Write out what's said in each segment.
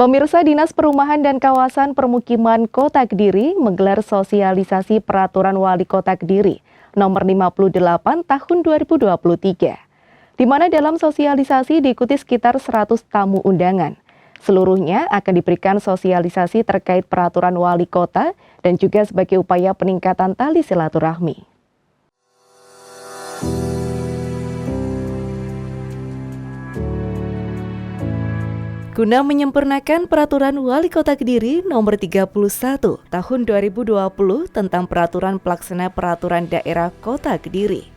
Pemirsa, Dinas Perumahan dan Kawasan Permukiman Kota Kediri menggelar sosialisasi Peraturan Wali Kota Kediri Nomor 58 Tahun 2023, di mana dalam sosialisasi diikuti sekitar 100 tamu undangan. Seluruhnya akan diberikan sosialisasi terkait Peraturan Wali Kota dan juga sebagai upaya peningkatan tali silaturahmi. Guna menyempurnakan Peraturan Wali Kota Kediri Nomor 31 Tahun 2020 tentang Peraturan Pelaksana Peraturan Daerah Kota Kediri,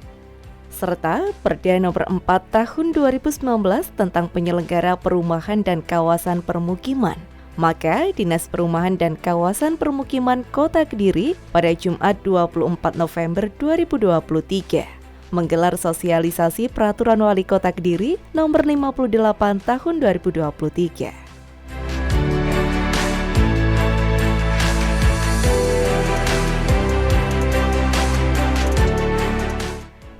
serta Perda Nomor 4 Tahun 2019 tentang Penyelenggara Perumahan dan Kawasan Permukiman, maka Dinas Perumahan dan Kawasan Permukiman Kota Kediri pada Jumat 24 November 2023 menggelar sosialisasi Peraturan Wali Kota Kediri Nomor 58 Tahun 2023.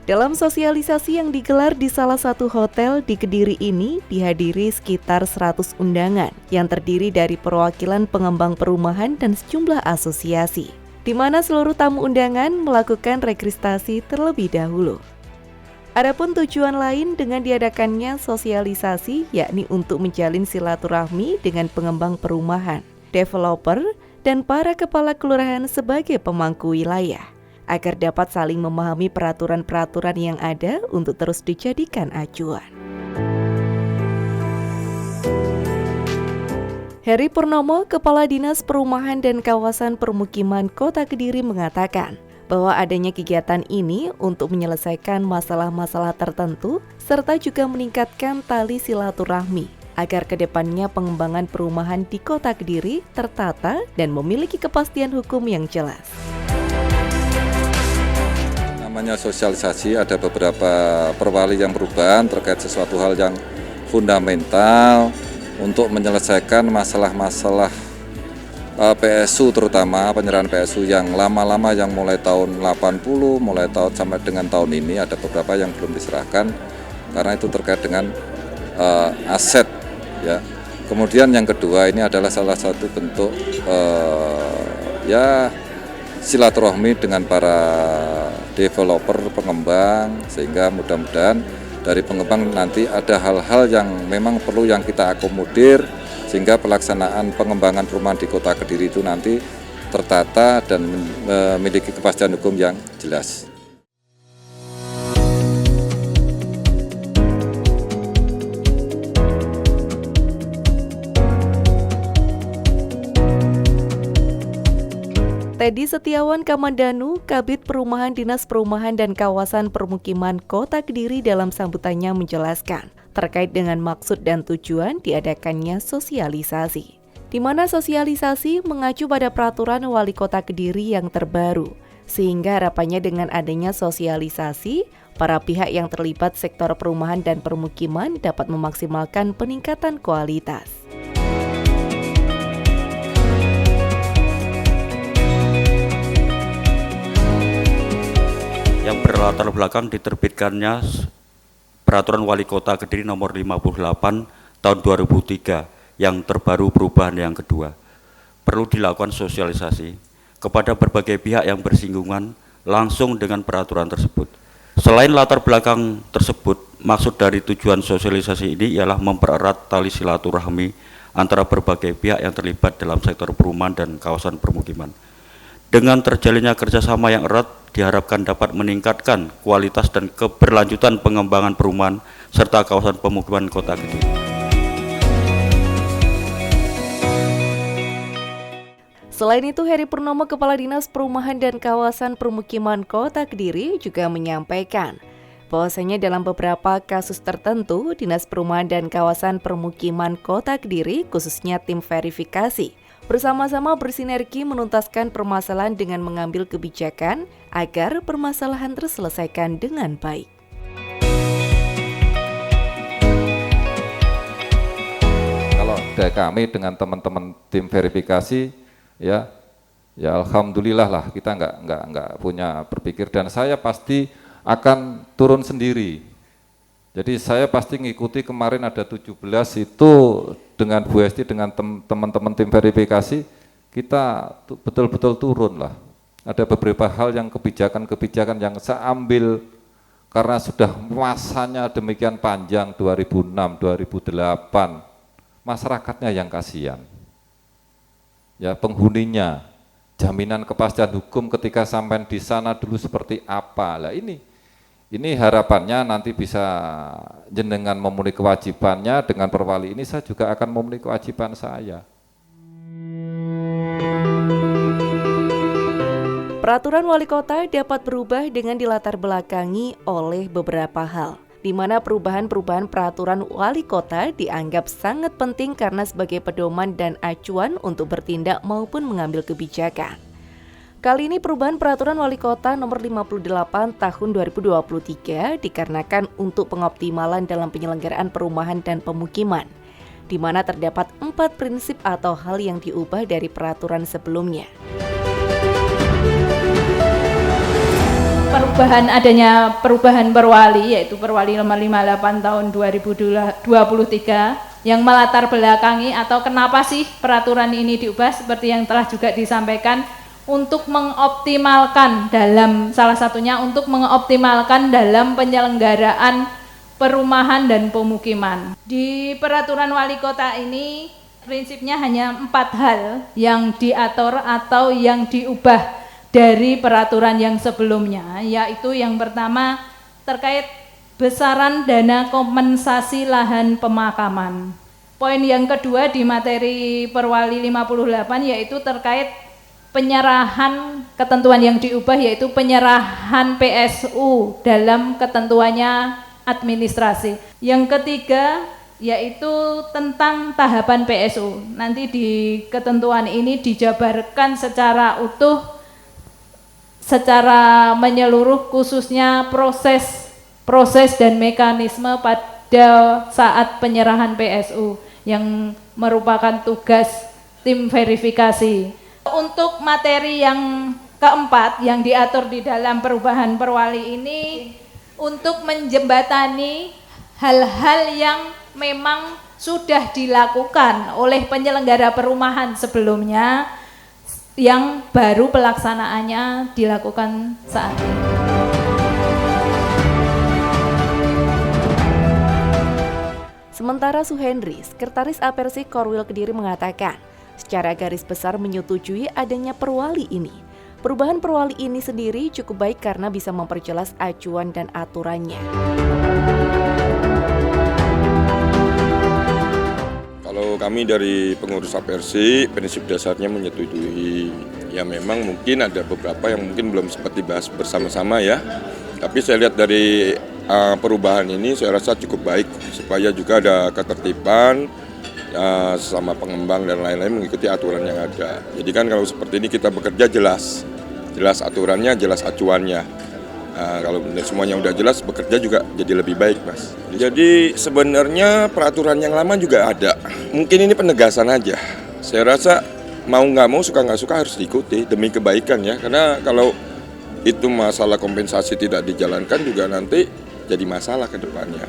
Dalam sosialisasi yang digelar di salah satu hotel di Kediri ini dihadiri sekitar 100 undangan yang terdiri dari perwakilan pengembang perumahan dan sejumlah asosiasi, di mana seluruh tamu undangan melakukan registrasi terlebih dahulu. Adapun tujuan lain dengan diadakannya sosialisasi yakni untuk menjalin silaturahmi dengan pengembang perumahan, developer, dan para kepala kelurahan sebagai pemangku wilayah, agar dapat saling memahami peraturan-peraturan yang ada untuk terus dijadikan acuan. Heri Purnomo, Kepala Dinas Perumahan dan Kawasan Permukiman Kota Kediri mengatakan bahwa adanya kegiatan ini untuk menyelesaikan masalah-masalah tertentu serta juga meningkatkan tali silaturahmi agar kedepannya pengembangan perumahan di Kota Kediri tertata dan memiliki kepastian hukum yang jelas. Namanya sosialisasi, ada beberapa perwali yang perubahan terkait sesuatu hal yang fundamental untuk menyelesaikan masalah-masalah PSU, terutama penyerahan PSU yang lama-lama, yang mulai tahun 80, mulai tahun sampai dengan tahun ini ada beberapa yang belum diserahkan karena itu terkait dengan aset, ya. Kemudian yang kedua, ini adalah salah satu bentuk silaturahmi dengan para developer, pengembang, sehingga mudah-mudahan dari pengembang nanti ada hal-hal yang memang perlu yang kita akomodir sehingga pelaksanaan pengembangan perumahan di Kota Kediri itu nanti tertata dan memiliki kepastian hukum yang jelas. Teddy Setiawan Kamandanu, Kabid Perumahan Dinas Perumahan dan Kawasan Permukiman Kota Kediri dalam sambutannya menjelaskan terkait dengan maksud dan tujuan diadakannya sosialisasi, di mana sosialisasi mengacu pada Peraturan Wali Kota Kediri yang terbaru, sehingga harapannya dengan adanya sosialisasi, para pihak yang terlibat sektor perumahan dan permukiman dapat memaksimalkan peningkatan kualitas. Yang berlatar belakang diterbitkannya Peraturan Wali Kota Kediri Nomor 58 Tahun 2003 yang terbaru perubahan yang kedua. Perlu dilakukan sosialisasi kepada berbagai pihak yang bersinggungan langsung dengan peraturan tersebut. Selain latar belakang tersebut, maksud dari tujuan sosialisasi ini ialah mempererat tali silaturahmi antara berbagai pihak yang terlibat dalam sektor perumahan dan kawasan permukiman. Dengan terjalinnya kerjasama yang erat, diharapkan dapat meningkatkan kualitas dan keberlanjutan pengembangan perumahan serta kawasan pemukiman Kota Kediri. Selain itu, Heri Purnomo, Kepala Dinas Perumahan dan Kawasan Permukiman Kota Kediri juga menyampaikan bahwasanya dalam beberapa kasus tertentu, Dinas Perumahan dan Kawasan Permukiman Kota Kediri, khususnya tim verifikasi, bersama-sama bersinergi menuntaskan permasalahan dengan mengambil kebijakan agar permasalahan terselesaikan dengan baik. Kalau dari kami dengan teman-teman tim verifikasi, ya alhamdulillah lah, kita nggak punya berpikir, dan saya pasti akan turun sendiri. Jadi saya pasti ngikuti kemarin ada 17 itu dengan Bu Esti, dengan teman-teman tim verifikasi, kita betul-betul turun lah. Ada beberapa hal yang kebijakan-kebijakan yang saya ambil karena sudah masanya demikian panjang 2006, 2008, masyarakatnya yang kasihan. Ya, penghuninya, jaminan kepastian hukum ketika sampai di sana dulu seperti apa. Lah ini harapannya nanti bisa jenengan memenuhi kewajibannya, dengan perwali ini saya juga akan memenuhi kewajiban saya. Peraturan wali kota dapat berubah dengan dilatar belakangi oleh beberapa hal, di mana perubahan-perubahan peraturan wali kota dianggap sangat penting karena sebagai pedoman dan acuan untuk bertindak maupun mengambil kebijakan. Kali ini perubahan peraturan wali kota nomor 58 tahun 2023 dikarenakan untuk pengoptimalan dalam penyelenggaraan perumahan dan pemukiman, di mana terdapat 4 prinsip atau hal yang diubah dari peraturan sebelumnya. Adanya perubahan perwali, yaitu Perwali nomor 58 tahun 2023 yang melatar belakangi atau kenapa sih peraturan ini diubah, seperti yang telah juga disampaikan, untuk mengoptimalkan salah satunya untuk mengoptimalkan dalam penyelenggaraan perumahan dan pemukiman. Di peraturan wali kota ini prinsipnya hanya 4 hal yang diatur atau yang diubah dari peraturan yang sebelumnya, yaitu yang pertama terkait besaran dana kompensasi lahan pemakaman. Poin yang kedua di materi Perwali 58 yaitu terkait penyerahan ketentuan yang diubah, yaitu penyerahan PSU dalam ketentuannya administrasi. Yang ketiga yaitu tentang tahapan PSU. Nanti di ketentuan ini dijabarkan secara utuh, secara menyeluruh, khususnya proses dan mekanisme pada saat penyerahan PSU yang merupakan tugas tim verifikasi. Untuk materi yang keempat yang diatur di dalam perubahan perwali ini untuk menjembatani hal-hal yang memang sudah dilakukan oleh penyelenggara perumahan sebelumnya yang baru pelaksanaannya dilakukan saat ini. Sementara Suhendri, Sekretaris Apersi Korwil Kediri mengatakan, secara garis besar menyetujui adanya perwali ini. Perubahan perwali ini sendiri cukup baik karena bisa memperjelas acuan dan aturannya. Kalau kami dari pengurus Apersi, prinsip dasarnya menyetujui. Ya memang mungkin ada beberapa yang mungkin belum sempat dibahas bersama-sama ya. Tapi saya lihat dari perubahan ini saya rasa cukup baik supaya juga ada ketertiban, sesama pengembang dan lain-lain mengikuti aturan yang ada. Jadi kan kalau seperti ini kita bekerja jelas aturannya, jelas acuannya. Kalau semuanya udah jelas, bekerja juga jadi lebih baik, Mas. Jadi sebenarnya peraturan yang lama juga ada. Mungkin ini penegasan aja. Saya rasa mau nggak mau, suka nggak suka harus diikuti demi kebaikan ya. Karena kalau itu masalah kompensasi tidak dijalankan juga nanti jadi masalah ke depannya.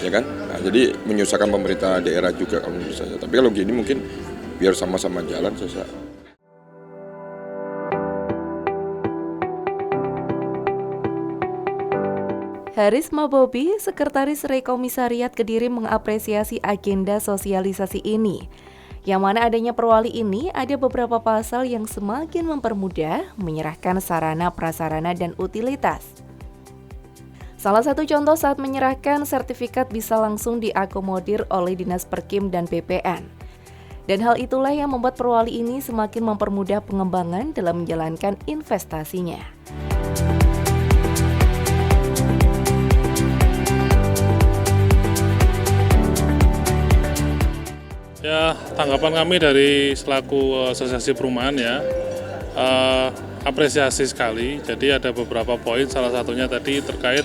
Ya kan? Nah, jadi menyusahkan pemerintah daerah juga kalau menurut saya. Tapi kalau gini mungkin biar sama-sama jalan saya. Harisma Bobi, Sekretaris Rekomisariat Kediri mengapresiasi agenda sosialisasi ini. Yang mana adanya perwali ini ada beberapa pasal yang semakin mempermudah menyerahkan sarana prasarana dan utilitas. Salah satu contoh saat menyerahkan sertifikat bisa langsung diakomodir oleh Dinas Perkim dan BPN. Dan hal itulah yang membuat perwali ini semakin mempermudah pengembangan dalam menjalankan investasinya. Ya, tanggapan kami dari selaku asosiasi perumahan ya, apresiasi sekali. Jadi ada beberapa poin, salah satunya tadi terkait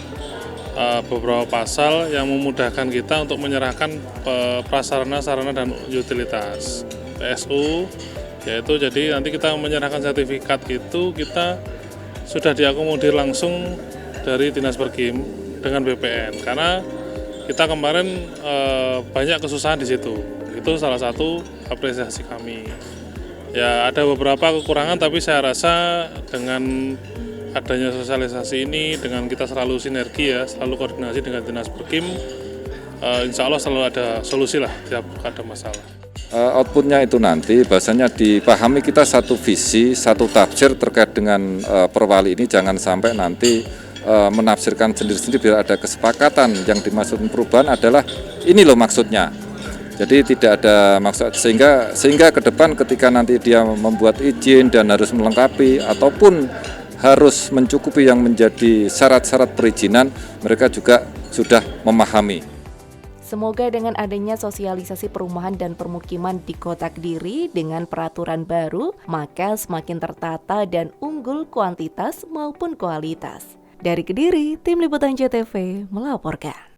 beberapa pasal yang memudahkan kita untuk menyerahkan prasarana, sarana dan utilitas PSU, yaitu jadi nanti kita menyerahkan sertifikat itu kita sudah diakomodir langsung dari Dinas Perkim dengan BPN, karena kita kemarin banyak kesusahan di situ. Itu salah satu apresiasi kami. Ya ada beberapa kekurangan, tapi saya rasa dengan adanya sosialisasi ini, dengan kita selalu sinergi ya, selalu koordinasi dengan Dinas Perkim, insya Allah selalu ada solusi lah tiap ada masalah. Outputnya itu nanti bahasanya dipahami kita satu visi, satu tafsir terkait dengan perwali ini, jangan sampai nanti menafsirkan sendiri-sendiri, biar ada kesepakatan. Yang dimaksud perubahan adalah ini loh maksudnya. Jadi tidak ada maksud, sehingga ke depan ketika nanti dia membuat izin dan harus melengkapi ataupun harus mencukupi yang menjadi syarat-syarat perizinan, mereka juga sudah memahami. Semoga dengan adanya sosialisasi perumahan dan permukiman di Kota Kediri dengan peraturan baru, maka semakin tertata dan unggul kuantitas maupun kualitas. Dari Kediri, Tim Liputan JTV melaporkan.